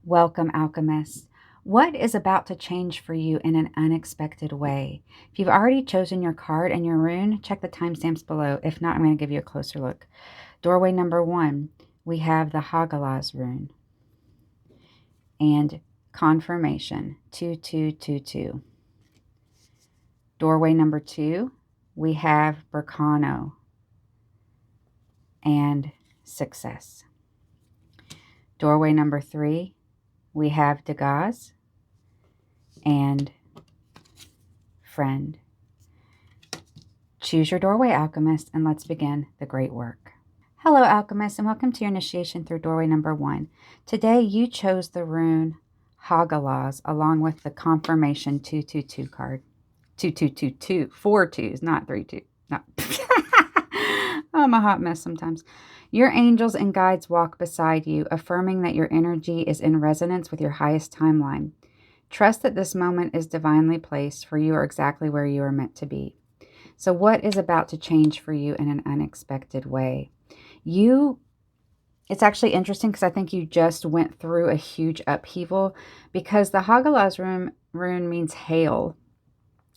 Welcome, Alchemist. What is about to change for you in an unexpected way? If you've already chosen your card and your rune, check the timestamps below. If not, I'm going to give you a closer look. Doorway number 1, we have the Hagalaz rune. And confirmation, 2222. Doorway number 2, we have Berkano and success. Doorway number 3, we have Dagaz and friend. Choose your doorway, Alchemist, and let's begin the great work. Hello, Alchemist, and welcome to your initiation through doorway number 1. Today, you chose the rune Hagalaz along with the confirmation 222 card. 2222, 4 twos, not 3 2. No. I'm a hot mess sometimes. Your angels and guides walk beside you, affirming that your energy is in resonance with your highest timeline. Trust that this moment is divinely placed, for you are exactly where you are meant to be. So what is about to change for you in an unexpected way? It's actually interesting because I think you just went through a huge upheaval, because the Hagalaz rune means hail,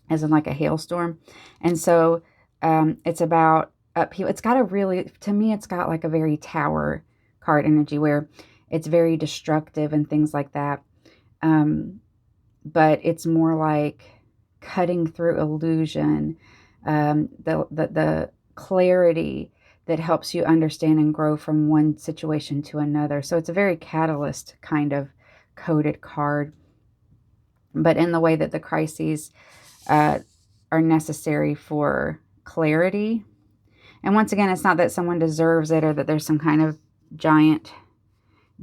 as in like a hailstorm. And so it's about upheaval. It's got a really, to me, it's got like a very tower card energy where it's very destructive and things like that. But it's more like cutting through illusion, the clarity that helps you understand and grow from one situation to another. So it's a very catalyst kind of coded card, but in the way that the crises are necessary for clarity. And once again, it's not that someone deserves it or that there's some kind of giant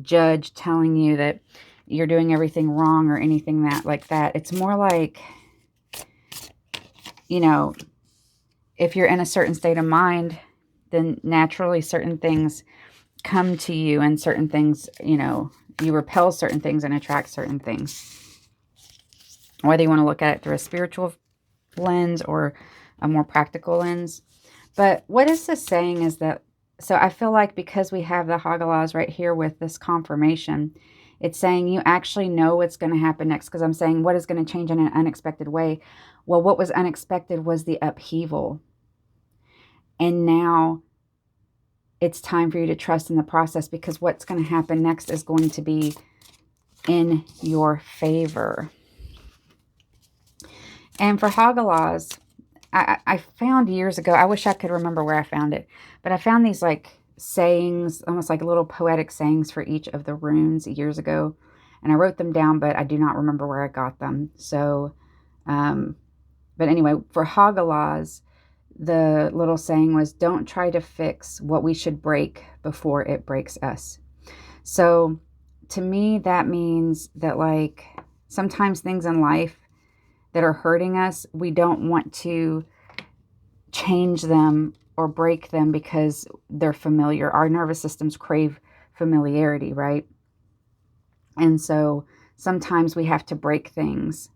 judge telling you that you're doing everything wrong or anything like that. It's more like, you know, if you're in a certain state of mind, then naturally certain things come to you, and certain things, you repel certain things and attract certain things. Whether you want to look at it through a spiritual lens or a more practical lens. But what is this saying is that, so I feel like because we have the Hagalaz right here with this confirmation, it's saying you actually know what's going to happen next. Because I'm saying, what is going to change in an unexpected way? Well, what was unexpected was the upheaval. And now it's time for you to trust in the process, because what's going to happen next is going to be in your favor. And for Hagalaz, I found years ago, I wish I could remember where I found it, but I found these like sayings, almost like little poetic sayings for each of the runes years ago. And I wrote them down, but I do not remember where I got them. So, but anyway, for Hagalaz, the little saying was, don't try to fix what we should break before it breaks us. So to me, that means that like sometimes things in life that are hurting us, we don't want to change them or break them because they're familiar. Our nervous systems crave familiarity, right? And so sometimes we have to break things,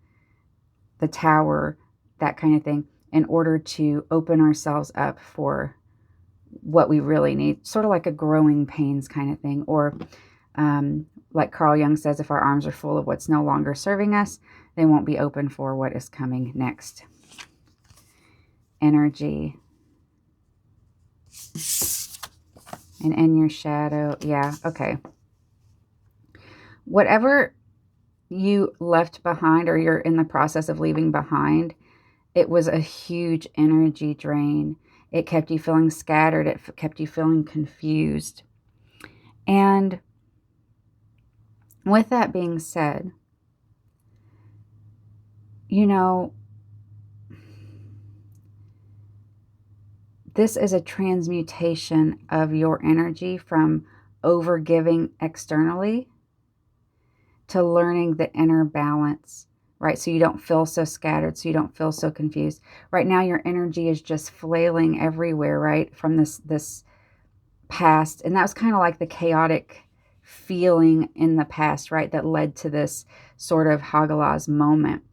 the tower, that kind of thing, in order to open ourselves up for what we really need. Sort of like a growing pains kind of thing. Or like Carl Jung says, if our arms are full of what's no longer serving us, they won't be open for what is coming next. Energy. And in your shadow. Yeah, okay. Whatever you left behind, or you're in the process of leaving behind, it was a huge energy drain. It kept you feeling scattered. It kept you feeling confused. And with that being said, this is a transmutation of your energy from overgiving externally to learning the inner balance, right? So you don't feel so scattered, so you don't feel so confused. Right now, your energy is just flailing everywhere, right? From this past. And that was kind of like the chaotic feeling in the past, right? That led to this sort of Hagalaz moment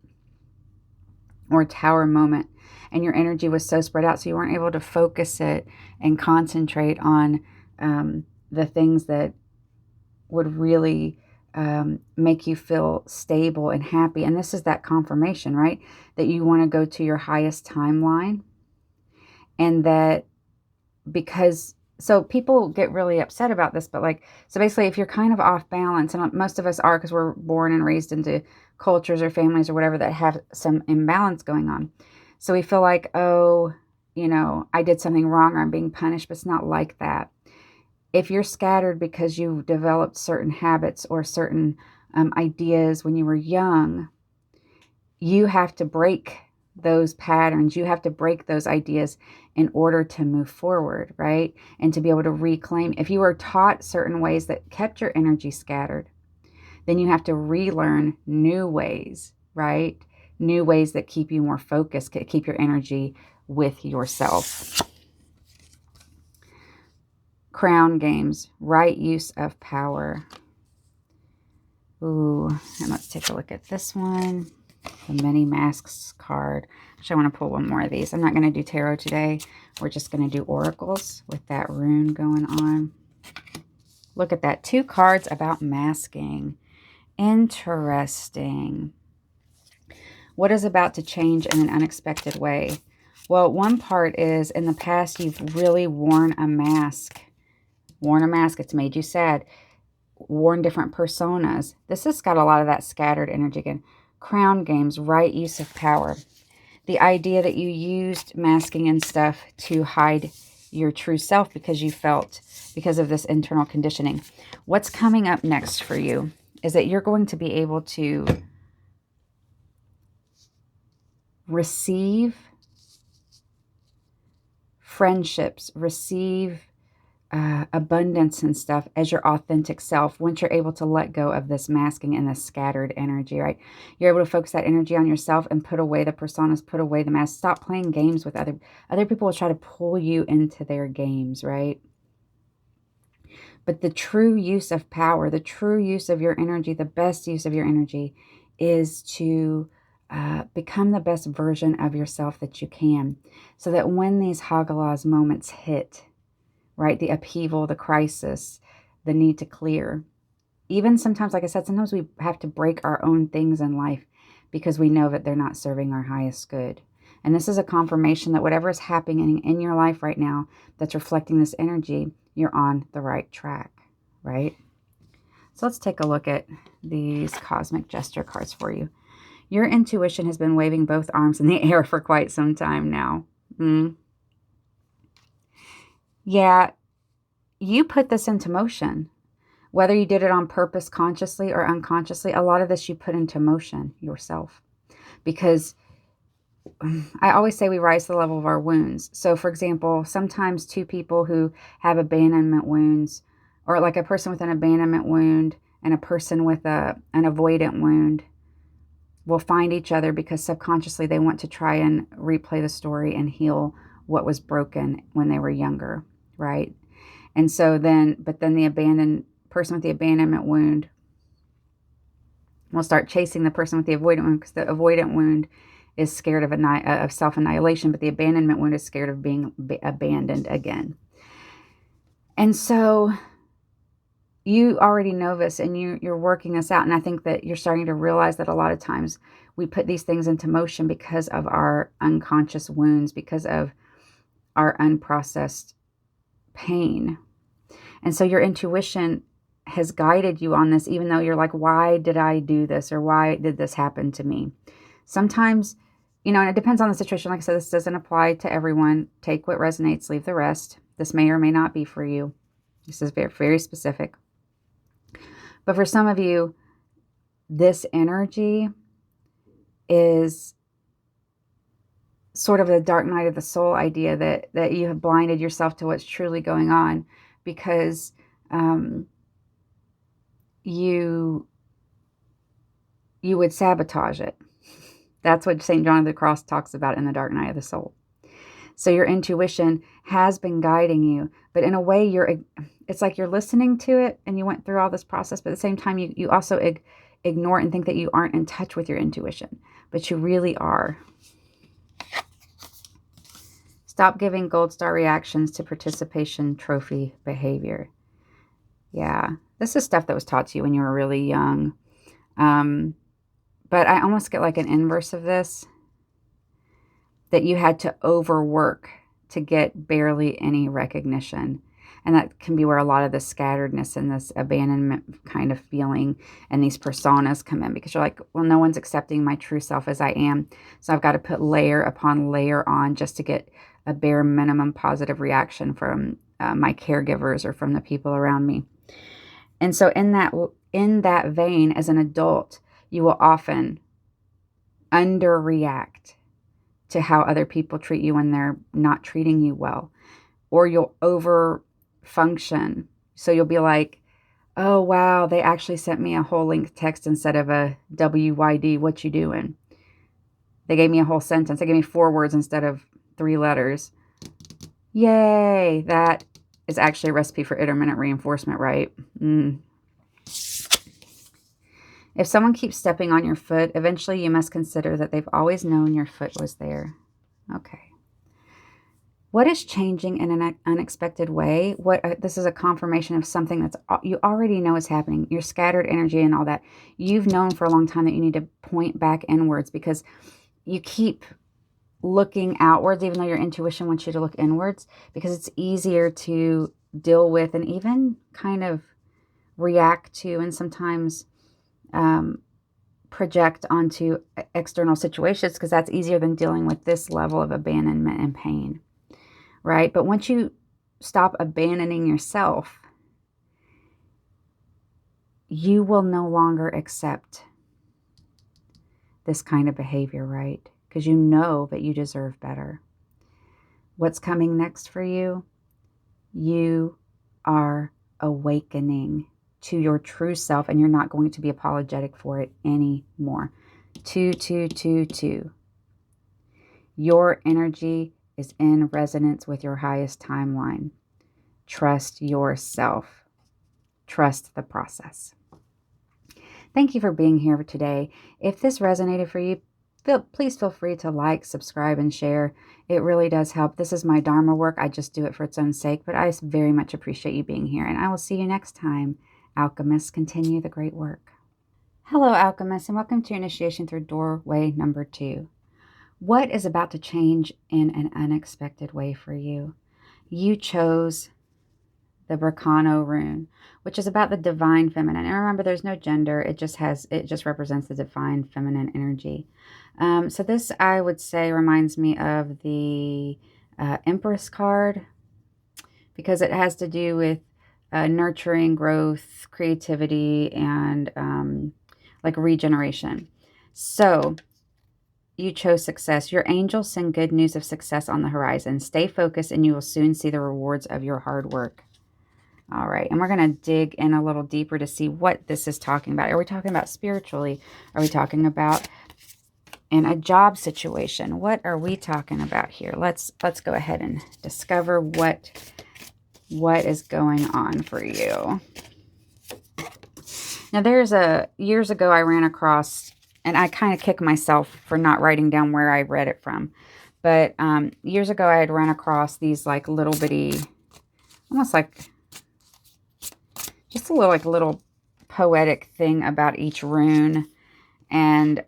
or tower moment. And your energy was so spread out, so you weren't able to focus it and concentrate on the things that would really make you feel stable and happy. And this is that confirmation, right? That you want to go to your highest timeline. And that because, so people get really upset about this, but like, so basically if you're kind of off balance, and most of us are because we're born and raised into cultures or families or whatever that have some imbalance going on. So we feel like, oh, you know, I did something wrong or I'm being punished, but it's not like that. If you're scattered because you developed certain habits or certain ideas when you were young, you have to break those patterns. You have to break those ideas in order to move forward, right? And to be able to reclaim. If you were taught certain ways that kept your energy scattered, then you have to relearn new ways, right? New ways that keep you more focused, keep your energy with yourself. Crown games, right use of power. Ooh, and let's take a look at this one. The Many Masks card. Actually, I want to pull one more of these. I'm not going to do tarot today. We're just going to do oracles with that rune going on. Look at that. 2 cards about masking. Interesting. What is about to change in an unexpected way? Well, one part is in the past, you've really worn a mask. Worn a mask. It's made you sad. Worn different personas. This has got a lot of that scattered energy again. Crown games, right use of power. The idea that you used masking and stuff to hide your true self because you felt, because of this internal conditioning. What's coming up next for you is that you're going to be able to receive friendships, receive abundance and stuff as your authentic self once you're able to let go of this masking and this scattered energy, right? You're able to focus that energy on yourself and put away the personas, put away the masks. Stop playing games with other people will try to pull you into their games, right? But the true use of power, the true use of your energy, the best use of your energy is to become the best version of yourself that you can, so that when these Hagalaz moments hit, right, the upheaval, the crisis, the need to clear, even sometimes, like I said, sometimes we have to break our own things in life because we know that they're not serving our highest good. And this is a confirmation that whatever is happening in your life right now that's reflecting this energy, you're on the right track, right? So let's take a look at these Cosmic Jester cards for you. Your intuition has been waving both arms in the air for quite some time now. Yeah, you put this into motion. Whether you did it on purpose, consciously or unconsciously, a lot of this you put into motion yourself. Because I always say we rise to the level of our wounds. So, for example, sometimes 2 people who have abandonment wounds, or like a person with an abandonment wound and a person with an avoidant wound, will find each other because subconsciously they want to try and replay the story and heal what was broken when they were younger, right? And so then, but then the person with the abandonment wound will start chasing the person with the avoidant wound, because the avoidant wound is scared of self-annihilation, but the abandonment wound is scared of being abandoned again. And so you already know this, and you're working this out. And I think that you're starting to realize that a lot of times we put these things into motion because of our unconscious wounds, because of our unprocessed pain. And so your intuition has guided you on this, even though you're like, why did I do this? Or why did this happen to me? Sometimes, you know, and it depends on the situation. Like I said, this doesn't apply to everyone. Take what resonates, leave the rest. This may or may not be for you. This is very, very specific. But for some of you, this energy is sort of the dark night of the soul idea that you have blinded yourself to what's truly going on because you would sabotage it. That's what St. John of the Cross talks about in the dark night of the soul. So your intuition has been guiding you, but in a way it's like you're listening to it and you went through all this process, but at the same time you also ignore it and think that you aren't in touch with your intuition, but you really are. Stop giving gold star reactions to participation trophy behavior. Yeah. This is stuff that was taught to you when you were really young. But I almost get like an inverse of this, that you had to overwork to get barely any recognition. And that can be where a lot of the scatteredness and this abandonment kind of feeling and these personas come in, because you're like, well, no one's accepting my true self as I am. So I've got to put layer upon layer on just to get a bare minimum positive reaction from my caregivers or from the people around me. And so in that vein, as an adult, you will often underreact to how other people treat you when they're not treating you well. Or you'll over function. So you'll be like, oh, wow, they actually sent me a whole length text instead of a WYD, what you doing? They gave me a whole sentence. They gave me 4 words instead of 3 letters. Yay, that is actually a recipe for intermittent reinforcement, right? If someone keeps stepping on your foot, eventually you must consider that they've always known your foot was there. Okay. What is changing in an unexpected way? This is a confirmation of something that's you already know is happening. Your scattered energy and all that. You've known for a long time that you need to point back inwards, because you keep looking outwards, even though your intuition wants you to look inwards, because it's easier to deal with and even kind of react to, and sometimes project onto external situations, because that's easier than dealing with this level of abandonment and pain, right? But once you stop abandoning yourself, you will no longer accept this kind of behavior, right? Because you know that you deserve better. What's coming next for you? You are awakening to your true self, and you're not going to be apologetic for it anymore. 2. Your energy is in resonance with your highest timeline. Trust yourself. Trust the process. Thank you for being here today. If this resonated for you, please feel free to like, subscribe, and share. It really does help. This is my Dharma work. I just do it for its own sake, but I very much appreciate you being here, and I will see you next time. Alchemists, continue the great work. Hello, Alchemists, and welcome to Initiation through Doorway number 2. What is about to change in an unexpected way for you? You chose the Berkano rune, which is about the divine feminine. And remember, there's no gender. It just represents the divine feminine energy. So this, I would say, reminds me of the Empress card, because it has to do with nurturing, growth, creativity, and like regeneration. So you chose success. Your angels send good news of success on the horizon. Stay focused and you will soon see the rewards of your hard work. All right, and we're going to dig in a little deeper to see what this is talking about. Are we talking about spiritually? Are we talking about in a job situation? What are we talking about here? Let's go ahead and discover what is going on for you. Now, years ago I ran across, and I kind of kick myself for not writing down where I read it from, but years ago I had run across these like little bitty, almost like just a little poetic thing about each rune. And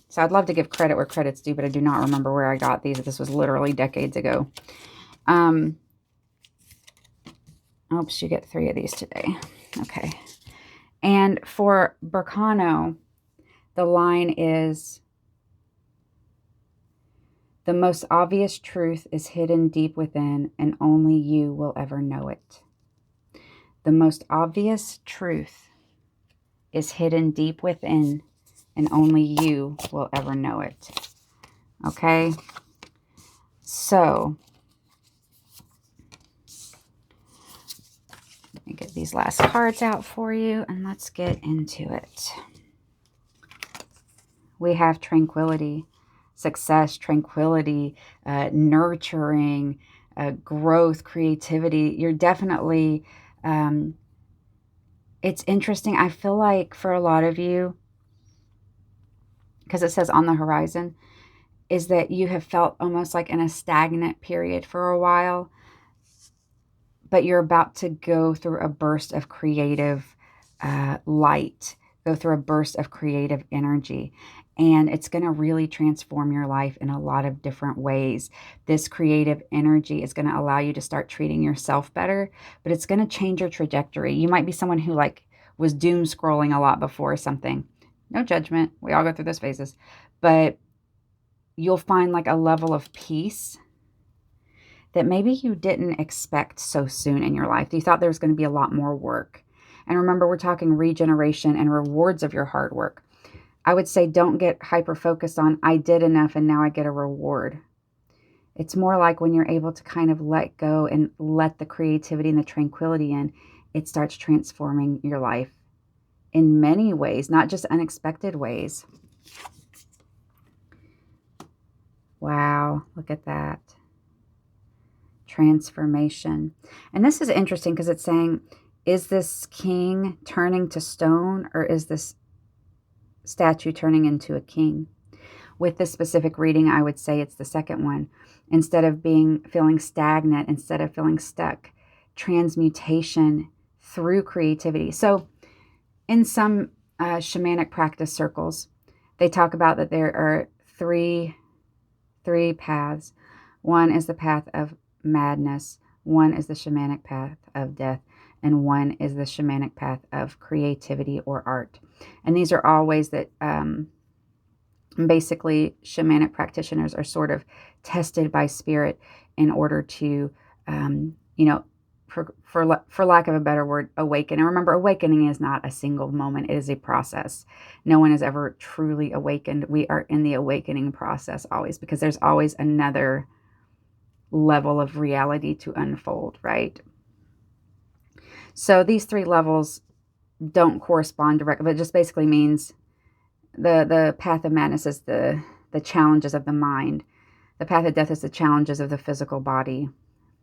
so I'd love to give credit where credit's due, but I do not remember where I got these. This was literally decades ago. Oops, you get 3 of these today. Okay. And for Berkano, the line is, the most obvious truth is hidden deep within, and only you will ever know it. The most obvious truth is hidden deep within, and only you will ever know it. Okay? So, let me get these last cards out for you, and let's get into it. We have tranquility, success, tranquility, nurturing, growth, creativity. You're definitely... it's interesting. I feel like for a lot of you, because it says on the horizon, is that you have felt almost like in a stagnant period for a while. but you're about to go through a burst of creative light, go through a burst of creative energy. And it's going to really transform your life in a lot of different ways. This creative energy is going to allow you to start treating yourself better, but it's going to change your trajectory. You might be someone who like was doom scrolling a lot before something. No judgment. We all go through those phases. But you'll find like a level of peace that maybe you didn't expect so soon in your life. You thought there was going to be a lot more work. And remember, we're talking regeneration and rewards of your hard work. I would say don't get hyper-focused on, I did enough and now I get a reward. It's more like when you're able to kind of let go and let the creativity and the tranquility in, it starts transforming your life in many ways, not just unexpected ways. Wow, look at that. Transformation. And this is interesting because it's saying, is this king turning to stone or is this statue turning into a king? With this specific reading, I would say it's the second one. Instead of feeling stagnant, instead of feeling stuck, transmutation through creativity. So in some shamanic practice circles, they talk about that there are three paths. One is the path of madness, one is the shamanic path of death, and one is the shamanic path of creativity or art. And these are all ways that basically shamanic practitioners are sort of tested by spirit in order to, for lack of a better word, awaken. And remember, awakening is not a single moment. It is a process. No one is ever truly awakened. We are in the awakening process always, because there's always another level of reality to unfold, right? So these three levels don't correspond directly, but it just basically means the path of madness is the challenges of the mind. The path of death is the challenges of the physical body.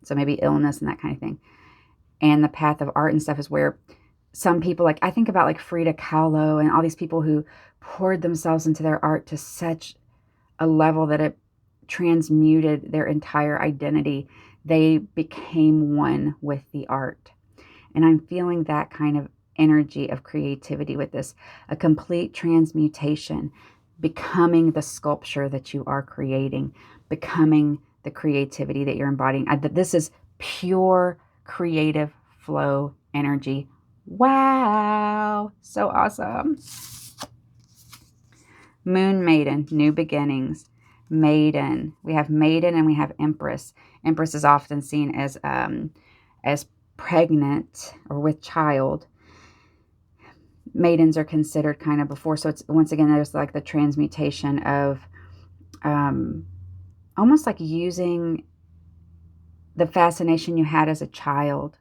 So maybe illness and that kind of thing. And the path of art and stuff is where some people, like I think about like Frida Kahlo and all these people who poured themselves into their art to such a level that it transmuted their entire identity. They became one with the art. And I'm feeling that kind of energy of creativity with this, a complete transmutation, becoming the sculpture that you are creating, becoming the creativity that you're embodying. This is pure creative flow energy. Wow, so awesome. Moon Maiden, new beginnings. Maiden. We have Maiden and we have Empress. Empress is often seen as pregnant or with child. Maidens are considered kind of before. So it's, once again, there's like the transmutation of almost like using the fascination you had as a child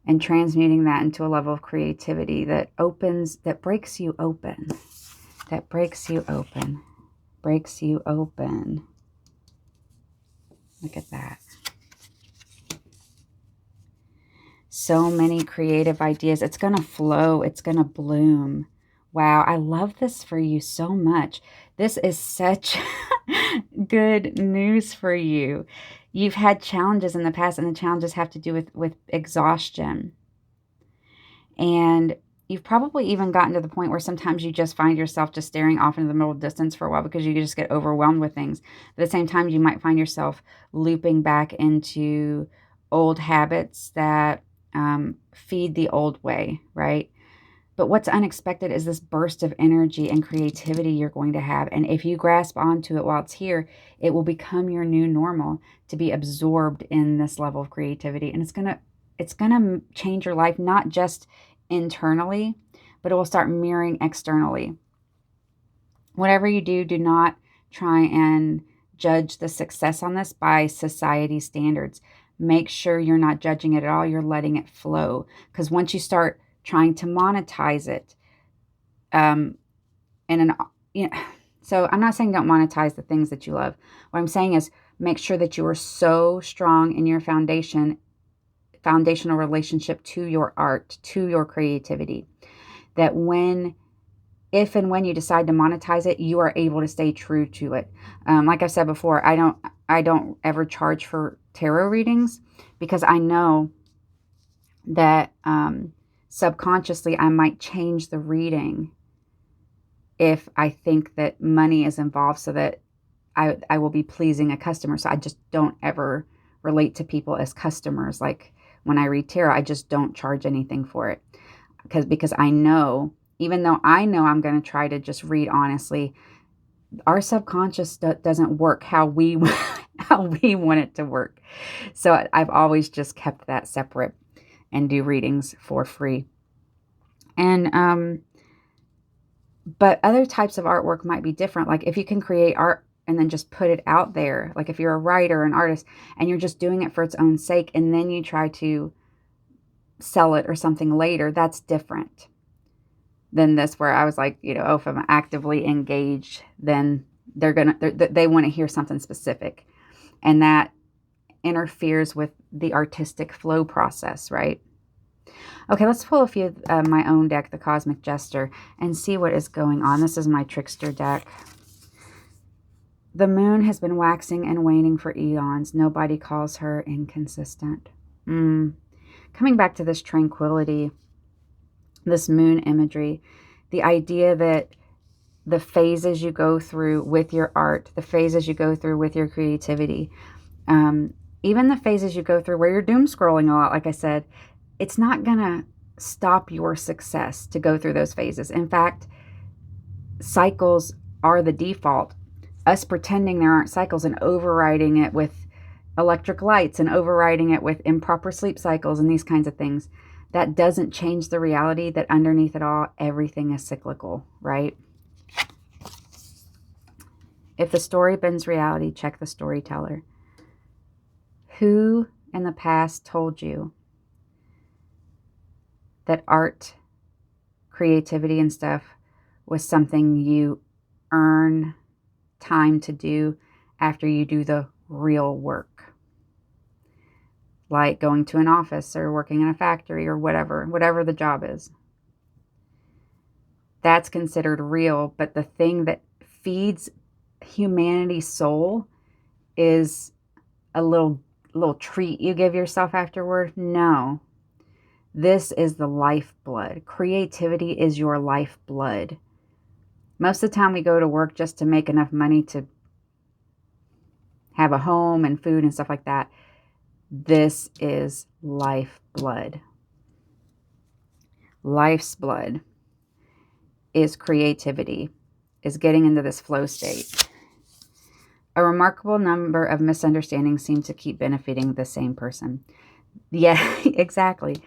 and transmuting that into a level of creativity that opens, that breaks you open, that breaks you open, breaks you open. Look at that. So many creative ideas. It's going to flow. It's going to bloom. Wow, I love this for you so much. This is such good news for you. You've had challenges in the past, and the challenges have to do with exhaustion. And you've probably even gotten to the point where sometimes you just find yourself just staring off into the middle distance for a while because you just get overwhelmed with things. But at the same time, you might find yourself looping back into old habits that feed the old way, right? But what's unexpected is this burst of energy and creativity you're going to have. And if you grasp onto it while it's here, it will become your new normal to be absorbed in this level of creativity. And it's gonna change your life, not just internally, but it will start mirroring externally. Whatever you do, do not try and judge the success on this by society standards. Make sure you're not judging it at all. You're letting it flow. Because once you start trying to monetize it, so I'm not saying don't monetize the things that you love. What I'm saying is make sure that you are so strong in your foundational relationship to your art, to your creativity, that if and when you decide to monetize it, you are able to stay true to it. Like I've said before, I don't ever charge for tarot readings because I know that subconsciously I might change the reading if I think that money is involved, so that I will be pleasing a customer. So I just don't ever relate to people as customers. Like when I read tarot, I just don't charge anything for it, because I know, even though I know I'm going to try to just read honestly, our subconscious doesn't work how we how we want it to work. So I've always just kept that separate and do readings for free. And but other types of artwork might be different. Like if you can create art and then just put it out there, like if you're a writer, an artist, and you're just doing it for its own sake, and then you try to sell it or something later, that's different than this, where I was like, oh, if I'm actively engaged, then they want to hear something specific, and that interferes with the artistic flow process, right? Okay, let's pull a few of my own deck, the Cosmic Jester, and see what is going on. This is my Trickster deck. The moon has been waxing and waning for eons. Nobody calls her inconsistent. Coming back to this tranquility, this moon imagery, the idea that the phases you go through with your art, the phases you go through with your creativity, even the phases you go through where you're doom scrolling a lot, like I said, it's not going to stop your success to go through those phases. In fact, cycles are the default. Us pretending there aren't cycles and overriding it with electric lights and overriding it with improper sleep cycles and these kinds of things, that doesn't change the reality that underneath it all, everything is cyclical, right? If the story bends reality, check the storyteller. Who in the past told you that art, creativity, and stuff was something you earn time to do after you do the real work? Like going to an office or working in a factory or whatever the job is. That's considered real, but the thing that feeds humanity's soul is a little treat you give yourself afterward. No. This is the lifeblood. Creativity is your lifeblood. Most of the time we go to work just to make enough money to have a home and food and stuff like that. This is lifeblood. Life's blood is creativity, is getting into this flow state. A remarkable number of misunderstandings seem to keep benefiting the same person. Yeah, exactly.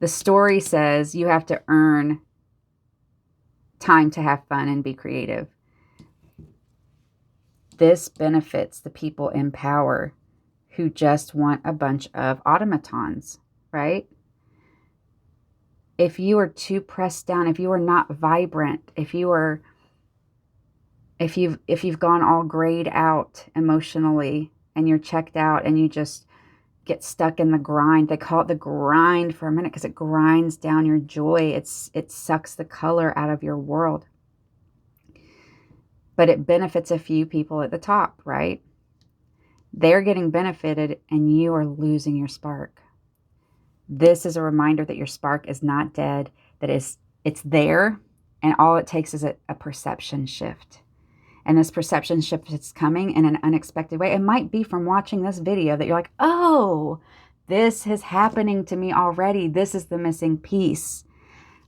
The story says you have to earn time to have fun and be creative. This benefits the people in power who just want a bunch of automatons, right? If you are too pressed down, if you are not vibrant, if you've gone all grayed out emotionally and you're checked out and you just get stuck in the grind. They call it the grind for a minute because it grinds down your joy. It sucks the color out of your world. But it benefits a few people at the top, right? They're getting benefited and you are losing your spark. This is a reminder that your spark is not dead, that it's there, and all it takes is a perception shift. And this perception shift is coming in an unexpected way. It might be from watching this video that you're like, oh, this is happening to me already. This is the missing piece.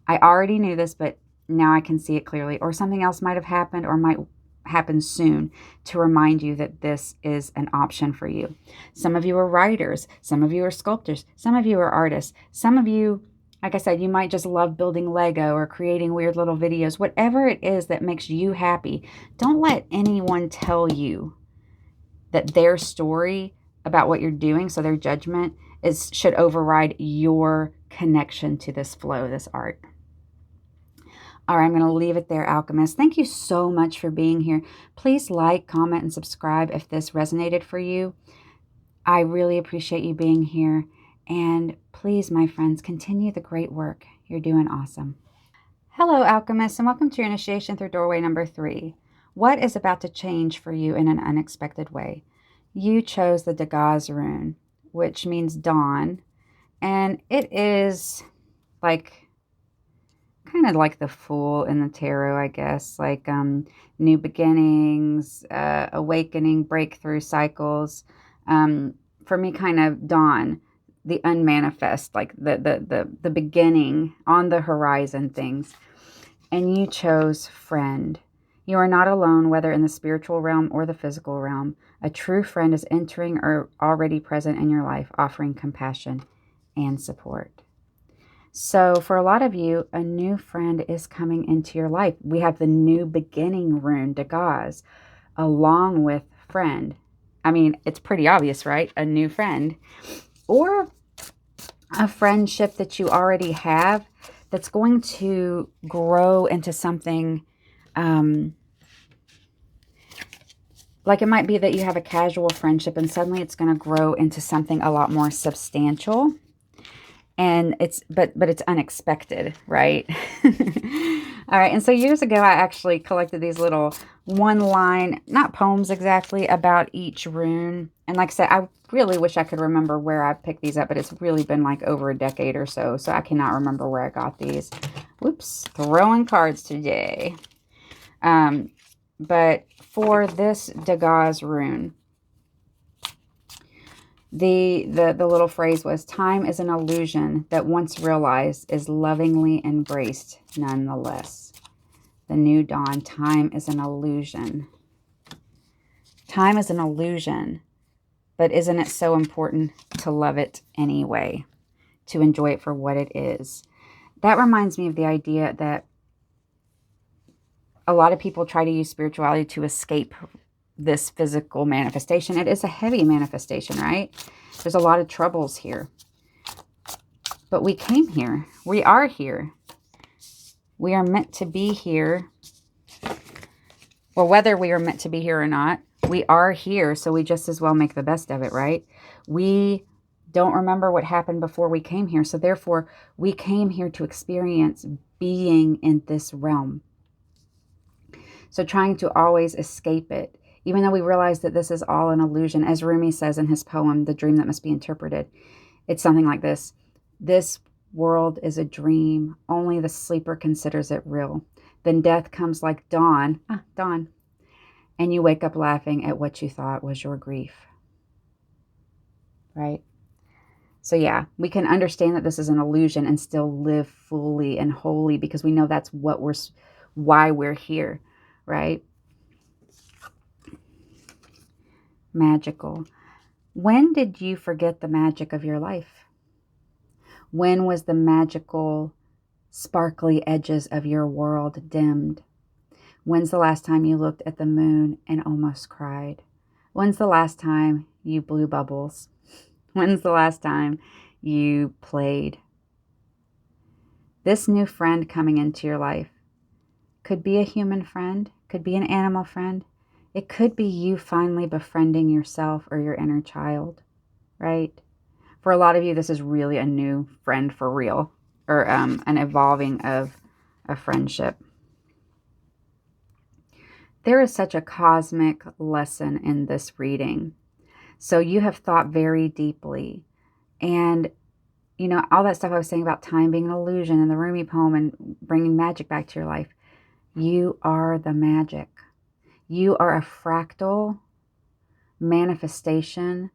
I already knew this, but now I can see it clearly. Or something else might have happened or might happen soon to remind you that this is an option for you. Some of you are writers. Some of you are sculptors. Some of you are artists. Some of you, like I said, you might just love building Lego or creating weird little videos. Whatever it is that makes you happy, don't let anyone tell you that their story about what you're doing, so their judgment should override your connection to this flow, this art. All right, I'm going to leave it there, Alchemist. Thank you so much for being here. Please like, comment, and subscribe if this resonated for you. I really appreciate you being here. And please, my friends, continue the great work. You're doing awesome. Hello, Alchemists, and welcome to your initiation through doorway number 3. What is about to change for you in an unexpected way? You chose the Dagaz rune, which means dawn, And it is like kind of like the Fool in the tarot, I guess, like new beginnings, awakening, breakthrough cycles. For me, kind of dawn, the unmanifest, like the beginning on the horizon things. And you chose friend. You are not alone, whether in the spiritual realm or the physical realm. A true friend is entering or already present in your life, offering compassion and support. So for a lot of you, a new friend is coming into your life. We have the new beginning rune, Dagaz, along with friend. I mean, it's pretty obvious, right? A new friend. Or a friendship that you already have that's going to grow into something, like it might be that you have a casual friendship and suddenly it's going to grow into something a lot more substantial. And but it's unexpected, right? All right. And so years ago, I actually collected these little one line, not poems exactly, about each rune. And like I said, I really wish I could remember where I picked these up, but it's really been like over a decade or so. So I cannot remember where I got these. Whoops, throwing cards today. But for this Dagaz rune, the little phrase was, time is an illusion that once realized is lovingly embraced nonetheless. The new dawn, time is an illusion. Time is an illusion, but isn't it so important to love it anyway, to enjoy it for what it is? That reminds me of the idea that a lot of people try to use spirituality to escape this physical manifestation. It is a heavy manifestation, right? There's a lot of troubles here. But we came here. We are here. We are meant to be here. Well, whether we are meant to be here or not, we are here, so we just as well make the best of it, right? We don't remember what happened before we came here, so therefore we came here to experience being in this realm. So trying to always escape it, even though we realize that this is all an illusion. As Rumi says in his poem, The Dream That Must Be Interpreted, it's something like this. This world is a dream. Only the sleeper considers it real. Then death comes like dawn. Dawn. And you wake up laughing at what you thought was your grief. Right? So yeah, we can understand that this is an illusion and still live fully and wholly because we know that's why we're here. Right? Magical. When did you forget the magic of your life? When was the magical, sparkly edges of your world dimmed? When's the last time you looked at the moon and almost cried? When's the last time you blew bubbles? When's the last time you played? This new friend coming into your life could be a human friend, could be an animal friend. It could be you finally befriending yourself or your inner child, right? For a lot of you, this is really a new friend for real, or an evolving of a friendship. There is such a cosmic lesson in this reading. So you have thought very deeply. And, you know, all that stuff I was saying about time being an illusion and the Rumi poem and bringing magic back to your life. You are the magic. You are a fractal manifestation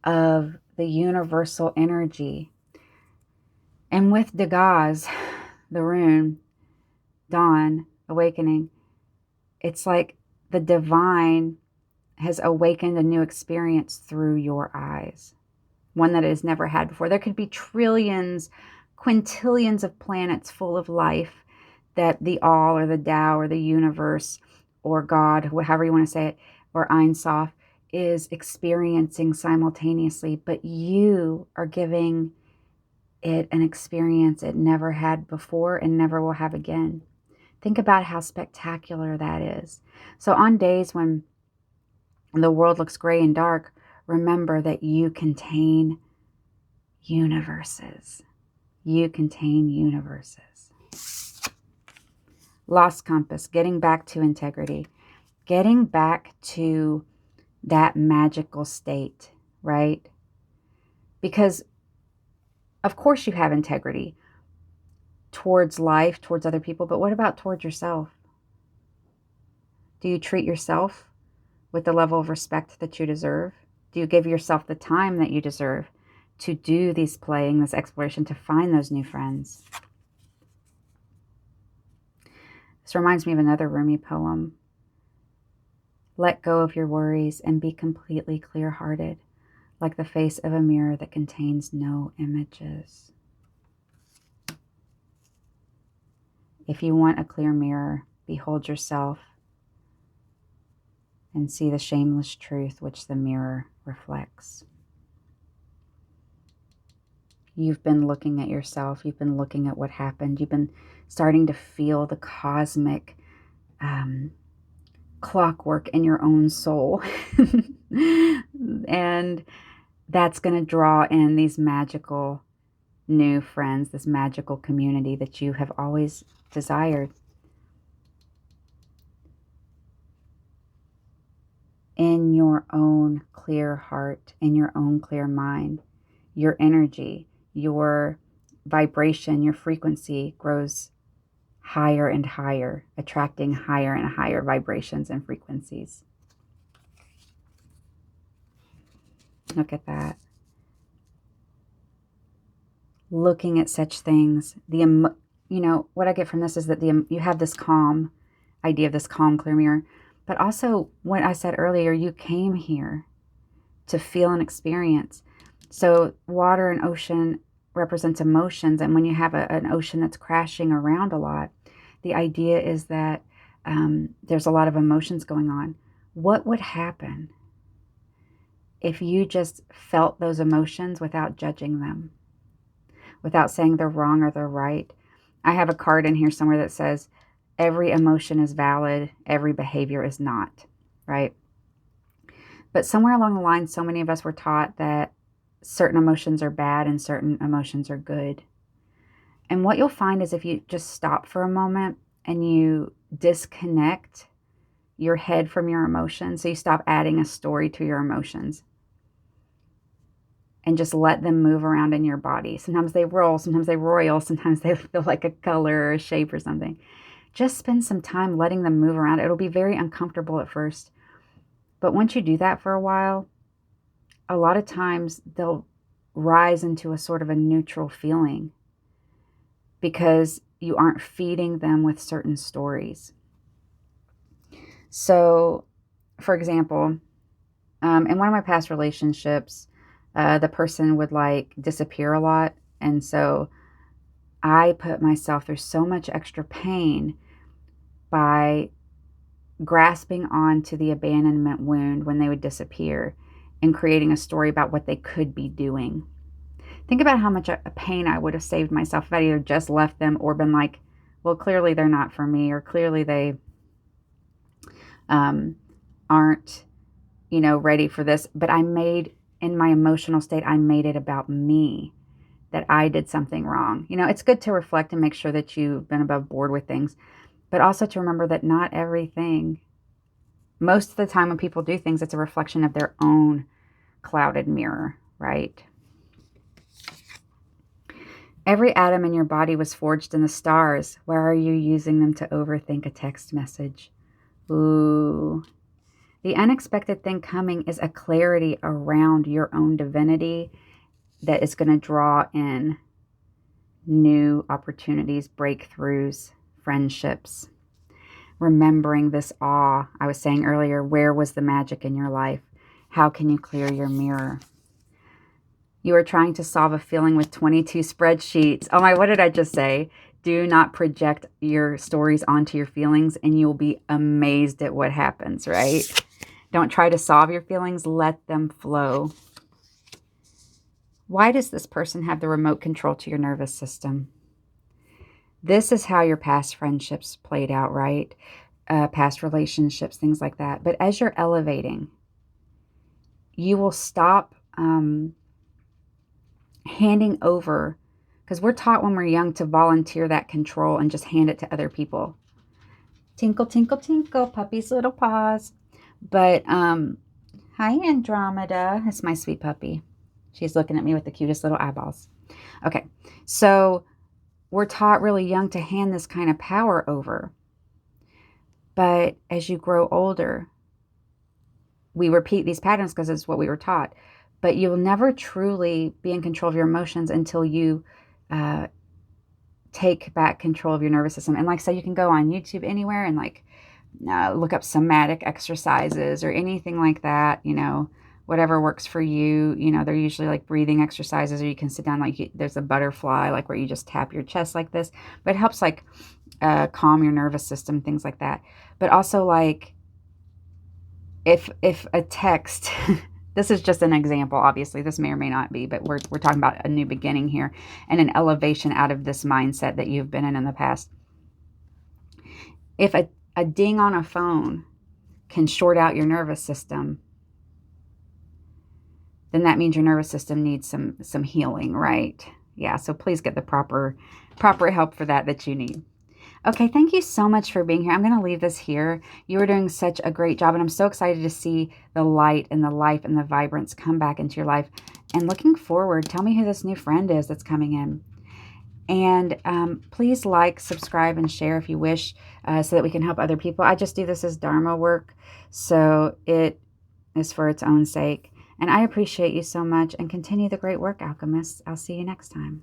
of the universal energy. And with Dagaz, the rune, dawn, awakening, it's like the divine has awakened a new experience through your eyes, one that it has never had before. There could be trillions, quintillions of planets full of life that the all or the Tao or the universe or God, however you want to say it, or Ein Sof is experiencing simultaneously, but you are giving it an experience it never had before and never will have again. Think about how spectacular that is. So on days when the world looks gray and dark, remember that you contain universes. You contain universes. Lost compass, getting back to integrity, getting back to that magical state, right? Because Of course you have integrity towards life, towards other people, but what about towards yourself? Do you treat yourself with the level of respect that you deserve? Do you give yourself the time that you deserve to do these playing, this exploration, to find those new friends? This reminds me of another Rumi poem. Let go of your worries and be completely clear-hearted, like the face of a mirror that contains no images. If you want a clear mirror, behold yourself and see the shameless truth which the mirror reflects. You've been looking at yourself. You've been looking at what happened. You've been starting to feel the cosmic clockwork in your own soul. And that's going to draw in these magical new friends, this magical community that you have always desired. In your own clear heart, in your own clear mind, your energy, your vibration, your frequency grows higher and higher, attracting higher and higher vibrations and frequencies. Look at that. Looking at such things, what I get from this is that you have this calm idea of this calm, clear mirror, but also what I said earlier, you came here to feel and experience. So water and ocean represents emotions, and when you have an ocean that's crashing around a lot, the idea is that there's a lot of emotions going on. What would happen if you just felt those emotions without judging them, without saying they're wrong or they're right? I have a card in here somewhere that says, every emotion is valid, every behavior is not, right? But somewhere along the line, so many of us were taught that certain emotions are bad and certain emotions are good. And what you'll find is if you just stop for a moment and you disconnect your head from your emotions, so you stop adding a story to your emotions and just let them move around in your body. Sometimes they roll, sometimes they roil, sometimes they feel like a color or a shape or something. Just spend some time letting them move around. It'll be very uncomfortable at first. But once you do that for a while, a lot of times they'll rise into a sort of a neutral feeling because you aren't feeding them with certain stories. So, for example, in one of my past relationships, the person would disappear a lot. And so I put myself through so much extra pain by grasping on to the abandonment wound when they would disappear and creating a story about what they could be doing. Think about how much pain I would have saved myself if I either just left them or been like, well, clearly they're not for me, or clearly they aren't, ready for this. But in my emotional state, I made it about me, that I did something wrong. It's good to reflect and make sure that you've been above board with things, but also to remember that not everything, most of the time when people do things, it's a reflection of their own clouded mirror, right? Every atom in your body was forged in the stars. Why are you using them to overthink a text message? Ooh. The unexpected thing coming is a clarity around your own divinity that is going to draw in new opportunities, breakthroughs, friendships. Remembering this awe. I was saying earlier, where was the magic in your life? How can you clear your mirror? You are trying to solve a feeling with 22 spreadsheets. Oh my, what did I just say? Do not project your stories onto your feelings and you'll be amazed at what happens, right? Don't try to solve your feelings. Let them flow. Why does this person have the remote control to your nervous system? This is how your past friendships played out, right? Past relationships, things like that. But as you're elevating, you will stop handing over, because we're taught when we're young to volunteer that control and just hand it to other people. Tinkle, tinkle, tinkle, puppy's little paws. But, hi, Andromeda. That's my sweet puppy. She's looking at me with the cutest little eyeballs. Okay, so we're taught really young to hand this kind of power over. But as you grow older, we repeat these patterns because it's what we were taught. But you will never truly be in control of your emotions until you uh, take back control of your nervous system. And like I said, you can go on YouTube anywhere and like look up somatic exercises or anything like that, whatever works for you. They're usually like breathing exercises, or you can sit down like there's a butterfly, like where you just tap your chest like this. But it helps like calm your nervous system, things like that. But also like if a text, this is just an example, obviously, this may or may not be, but we're talking about a new beginning here and an elevation out of this mindset that you've been in the past. If a ding on a phone can short out your nervous system, then that means your nervous system needs some healing, right? Yeah, so please get the proper help for that you need. Okay, thank you so much for being here. I'm going to leave this here. You are doing such a great job, and I'm so excited to see the light and the life and the vibrance come back into your life. And looking forward, tell me who this new friend is that's coming in. And please like, subscribe, and share if you wish, so that we can help other people. I just do this as Dharma work, so it is for its own sake. And I appreciate you so much, and continue the great work, alchemists. I'll see you next time.